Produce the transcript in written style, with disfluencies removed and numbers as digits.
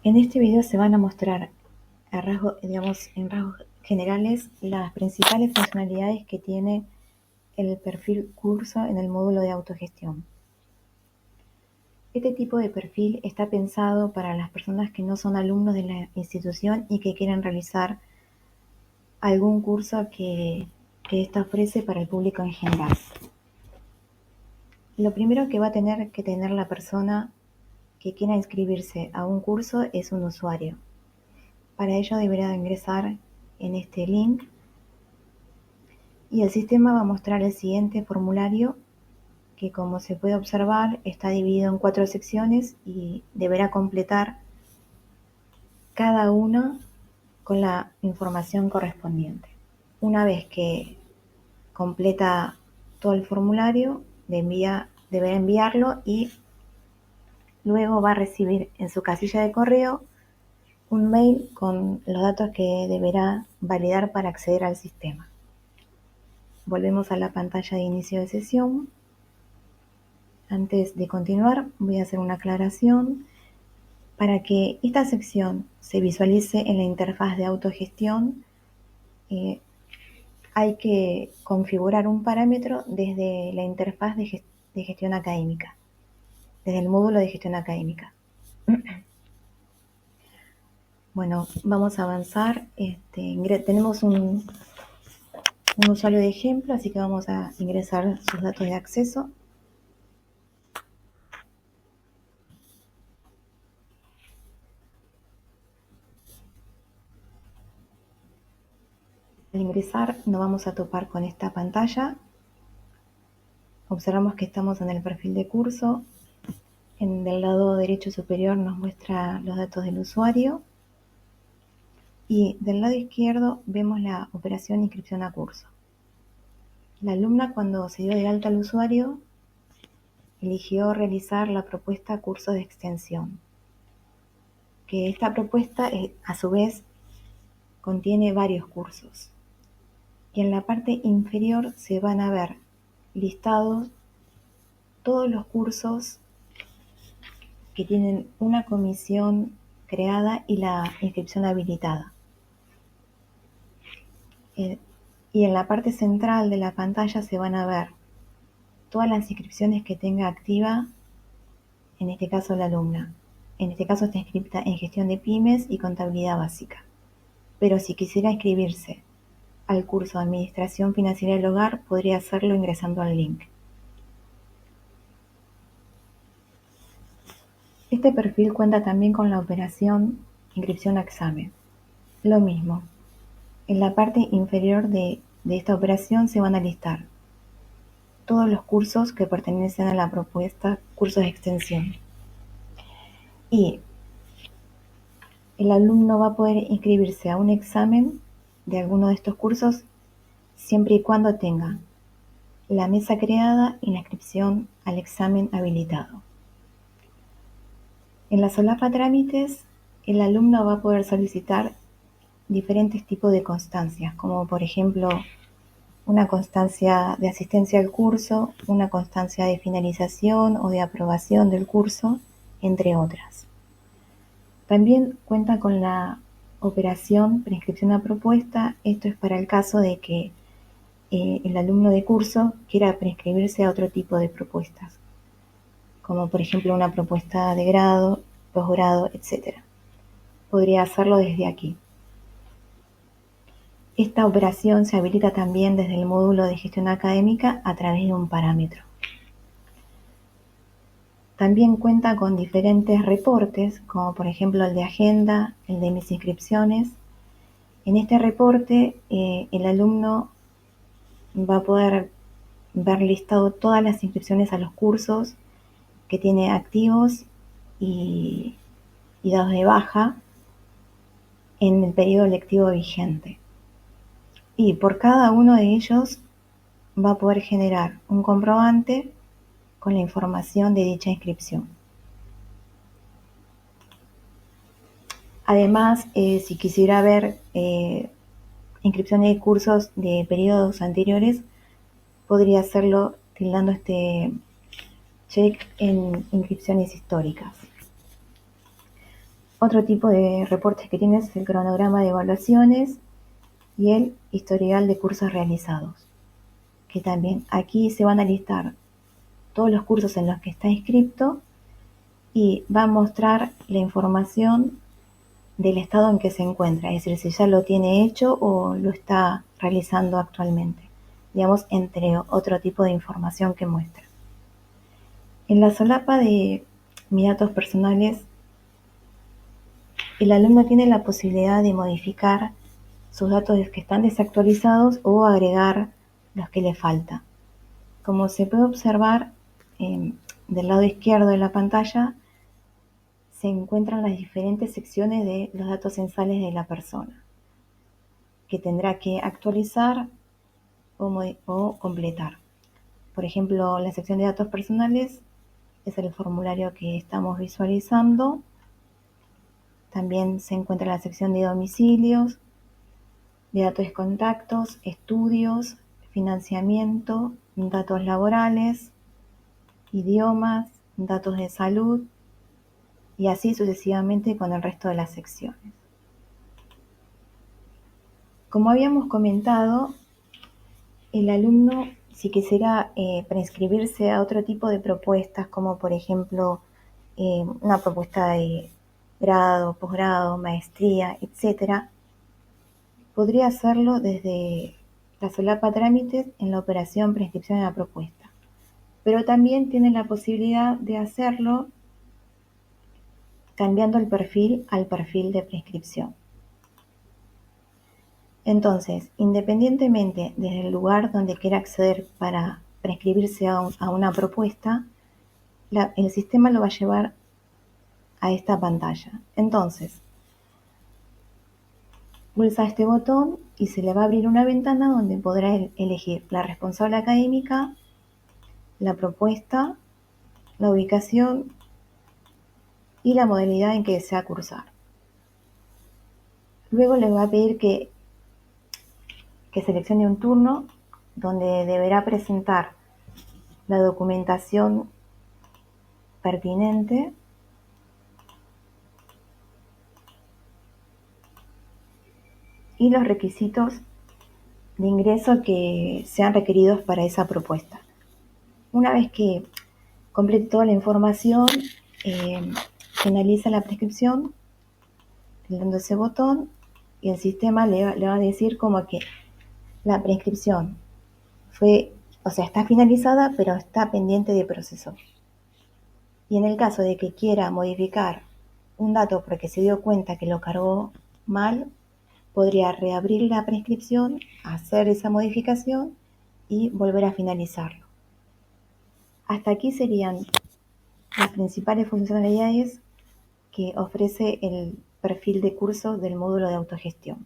En este video se van a mostrar en rasgos generales las principales funcionalidades que tiene el perfil curso en el módulo de autogestión. Este tipo de perfil está pensado para las personas que no son alumnos de la institución y que quieren realizar algún curso que ésta ofrece para el público en general. Lo primero que va a tener que tener la persona que quiera inscribirse a un curso es un usuario. Para ello deberá ingresar en este link y el sistema va a mostrar el siguiente formulario que, como se puede observar, está dividido en 4 secciones y deberá completar cada una con la información correspondiente. Una vez que completa todo el formulario, deberá enviarlo y luego va a recibir en su casilla de correo un mail con los datos que deberá validar para acceder al sistema. Volvemos a la pantalla de inicio de sesión. Antes de continuar, voy a hacer una aclaración. Para que esta sección se visualice en la interfaz de autogestión, hay que configurar un parámetro desde la interfaz de gestión académica, desde el módulo de gestión académica. Bueno, vamos a avanzar. Tenemos un usuario de ejemplo, así que vamos a ingresar sus datos de acceso. Al ingresar nos vamos a topar con esta pantalla. Observamos que estamos en el perfil de curso. En el lado derecho superior nos muestra los datos del usuario. Y del lado izquierdo vemos la operación inscripción a curso. La alumna, cuando se dio de alta al usuario, eligió realizar la propuesta curso de extensión, que esta propuesta a su vez contiene varios cursos. Y en la parte inferior se van a ver listados todos los cursos que tienen una comisión creada y la inscripción habilitada. Y en la parte central de la pantalla se van a ver todas las inscripciones que tenga activa, en este caso la alumna. En este caso está inscripta en gestión de pymes y contabilidad básica. Pero si quisiera inscribirse al curso de Administración Financiera del Hogar, podría hacerlo ingresando al link. Este perfil cuenta también con la operación inscripción a examen. Lo mismo, en la parte inferior de esta operación se van a listar todos los cursos que pertenecen a la propuesta cursos de extensión. Y el alumno va a poder inscribirse a un examen de alguno de estos cursos siempre y cuando tenga la mesa creada y la inscripción al examen habilitado. En la solapa trámites, el alumno va a poder solicitar diferentes tipos de constancias, como por ejemplo una constancia de asistencia al curso, una constancia de finalización o de aprobación del curso, entre otras. También cuenta con la operación preinscripción a propuesta. Esto es para el caso de que el alumno de curso quiera preinscribirse a otro tipo de propuestas, como por ejemplo una propuesta de grado, posgrado, etc. Podría hacerlo desde aquí. Esta operación se habilita también desde el módulo de gestión académica a través de un parámetro. También cuenta con diferentes reportes, como por ejemplo el de agenda, el de mis inscripciones. En este reporte, el alumno va a poder ver listado todas las inscripciones a los cursos que tiene activos y dados de baja en el periodo lectivo vigente. Y por cada uno de ellos va a poder generar un comprobante con la información de dicha inscripción. Además, si quisiera ver inscripciones de cursos de periodos anteriores, podría hacerlo tildando este check en inscripciones históricas. Otro tipo de reportes que tienes es el cronograma de evaluaciones y el historial de cursos realizados, que también aquí se van a listar todos los cursos en los que está inscrito y va a mostrar la información del estado en que se encuentra, es decir, si ya lo tiene hecho o lo está realizando actualmente, digamos, entre otro tipo de información que muestra. En la solapa de mis datos personales, el alumno tiene la posibilidad de modificar sus datos que están desactualizados o agregar los que le falta. Como se puede observar, del lado izquierdo de la pantalla se encuentran las diferentes secciones de los datos censales de la persona, que tendrá que actualizar o completar. Por ejemplo, la sección de datos personales es el formulario que estamos visualizando. También se encuentra la sección de domicilios, de datos de contactos, estudios, financiamiento, datos laborales, idiomas, datos de salud y así sucesivamente con el resto de las secciones. Como habíamos comentado, el alumno, si quisiera preinscribirse a otro tipo de propuestas, como por ejemplo una propuesta de grado, posgrado, maestría, etcétera, podría hacerlo desde la solapa trámites en la operación preinscripción de la propuesta. Pero también tiene la posibilidad de hacerlo cambiando el perfil al perfil de preinscripción. Entonces, independientemente desde el lugar donde quiera acceder para preinscribirse a una propuesta, el sistema lo va a llevar a esta pantalla. Entonces, pulsa este botón y se le va a abrir una ventana donde podrá elegir la responsable académica, la propuesta, la ubicación y la modalidad en que desea cursar. Luego le va a pedir que seleccione un turno donde deberá presentar la documentación pertinente y los requisitos de ingreso que sean requeridos para esa propuesta. Una vez que complete toda la información, finaliza la prescripción, dando ese botón y el sistema le va a decir como que la prescripción está finalizada, pero está pendiente de proceso. Y en el caso de que quiera modificar un dato porque se dio cuenta que lo cargó mal, podría reabrir la prescripción, hacer esa modificación y volver a finalizarlo. Hasta aquí serían las principales funcionalidades que ofrece el perfil de curso del módulo de autogestión.